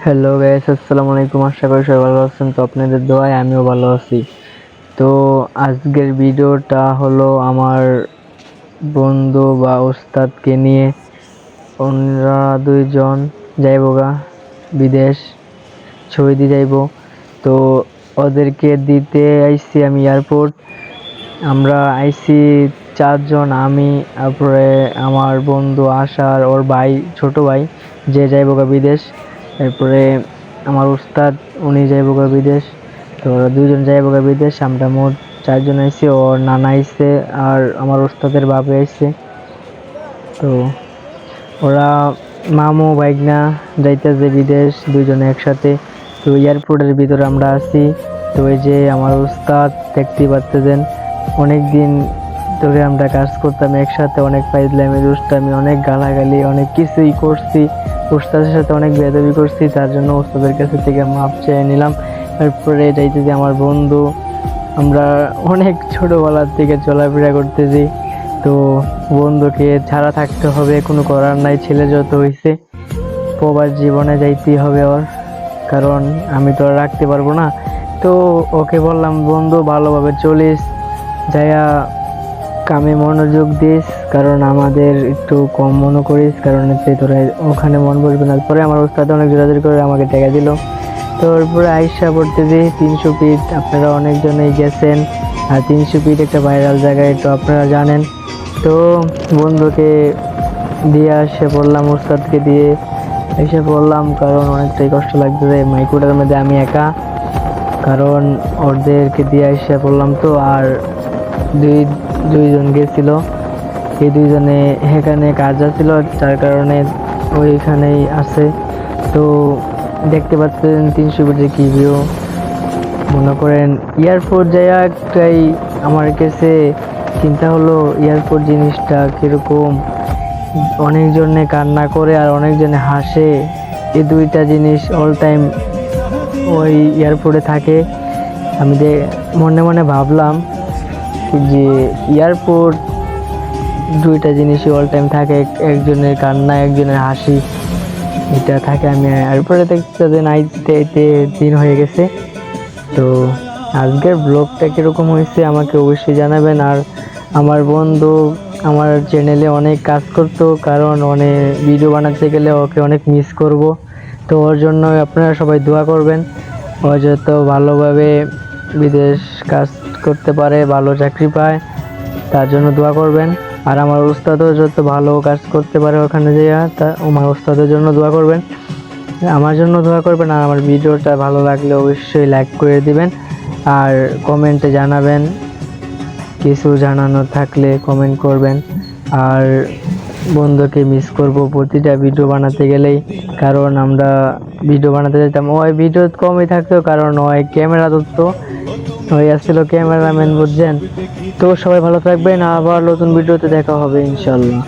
Hello guys, আসসালামু আলাইকুম। আশা করি সবাই ভালো আছেন। তো আপনাদের দোয়ায় আমিও ভালো আছি। তো আজকের ভিডিওটা হলো আমার বন্ধু বা ওস্তাদকে নিয়ে। ওনারা দুইজন যাইবগা বিদেশ, সৌদি যাইব। তো ওদেরকে দিতে আইছি আমি এয়ারপোর্ট। আমরা আইছি চারজন, আমি, তারপরে আমার বন্ধু আশার ওর ভাই, ছোট ভাই, যে যাইবগা বিদেশ। এরপরে আমার উস্তাদ, উনি যাইবগা বিদেশ। তো ওরা দুইজন যাইবগা বিদেশ, আমরা মোট চারজন আইছি। ওর নানা আইছে আর আমার উস্তাদের বাপে আইছে। তো ওরা মামু ভাইগনা যাইতেছে বিদেশ, দুইজনে একসাথে। তো এয়ারপোর্টের ভিতরে আমরা আছি। তো ওই যে আমার উস্তাদ দেখতে পাচ্ছেন, অনেক দিন ধরে আমরা কাজ করতাম একসাথে, অনেক ফাইজলামি, দুষ্টামি, অনেক গালাগালি, অনেক কিছুই করছি। উস্তাদের সাথে অনেক বেয়াদবি করছি, তার জন্য উস্তাদের কাছে থেকে মাপ চেয়ে নিলাম। তারপরে যাইতেছি আমার বন্ধু, আমরা অনেক ছোটবেলার থেকে চলাফেরা করতেছি। তো বন্ধুকে ছাড়া থাকতে হবে, কোনো করার নাই। ছেলে যত হয়েছে, প্রবাস জীবনে যাইতেই হবে ওর, কারণ আমি তো আর রাখতে পারবো না। তো ওকে বললাম, বন্ধু ভালোভাবে চলিস, যাইয়া কামে মনোযোগ দিস, কারণ আমাদের একটু কম মনে করিস, কারণ হচ্ছে তোরা ওখানে মন বসবে না। পরে আমার ওস্তাদ অনেক জোরাজোরি করে আমাকে টাকা দিল। তো এরপরে আইসা পড়তেছি 300 ফিট, আপনারা অনেকজনেই গেছেন। আর 300 ফিট একটা ভাইরাল জায়গায়, তো আপনারা জানেন। তো বন্ধুকে দিয়ে এসে পড়লাম, ওস্তাদকে দিয়ে এসে পড়লাম, কারণ অনেকটাই কষ্ট লাগতেছে মাইক্রোটার মধ্যে আমি একা, কারণ ওদেরকে দিয়ে এসে পড়লাম। তো আর দুইজন গেছিল, এই দুইজনে এখানে কাজ আছিল, যার কারণে ওইখানেই আছে। তো দেখতে পাচ্ছেন 300 ফিটের কি ভিউ। মনে করেন এয়ারপোর্ট যাইয়া একটাই আমার কাছে চিন্তা হলো, এয়ারপোর্ট জিনিসটা কিরকম। অনেকজনে কান্না করে আর অনেকজনে হাসে, এই দুইটা জিনিস অল টাইম ওই এয়ারপোর্টে থাকে। আমি যে মনে মনে ভাবলাম যে এয়ারপোর্ট দুইটা জিনিসই অল টাইম থাকে, একজনের কান্না, একজনের হাসি, এটা থাকে। আমি এরপরে দেখতে যে নাইতে দিন হয়ে গেছে। তো আজকের ব্লগটা কীরকম হয়েছে আমাকে অবশ্যই জানাবেন। আর আমার বন্ধু আমার চ্যানেলে অনেক কাজ করতো, কারণ অনেক ভিডিও বানাতে গেলে ওকে অনেক মিস করব। তো ওর জন্য আপনারা সবাই দোয়া করবেন, ও যত ভালোভাবে বিদেশ কাজ করতে পারে, ভালো চাকরি পায়, তার জন্য দোয়া করবেন। আর আমার উস্তাদও যত ভালো কাজ করতে পারে ওখানে যাইয়া, তা আমার উস্তাদের জন্য দোয়া করবেন, আমার জন্য দোয়া করবেন। আর আমার ভিডিওটা ভালো লাগলে অবশ্যই লাইক করে দিবেন, আর কমেন্টে জানাবেন, কিছু জানানোর থাকলে কমেন্ট করবেন। আর বন্ধুকে মিস করব প্রতিটা ভিডিও বানাতে গেলেই, কারণ আমরা ভিডিও বানাতে যেতাম, ওই ভিডিও কমই থাকতো, কারণ ওই ক্যামেরা ধরতো, ওই আসছিল ক্যামেরাম্যান, বুঝছেন। তো সবাই ভালো থাকবেন, আবার নতুন ভিডিওতে দেখা হবে ইনশাল্লাহ।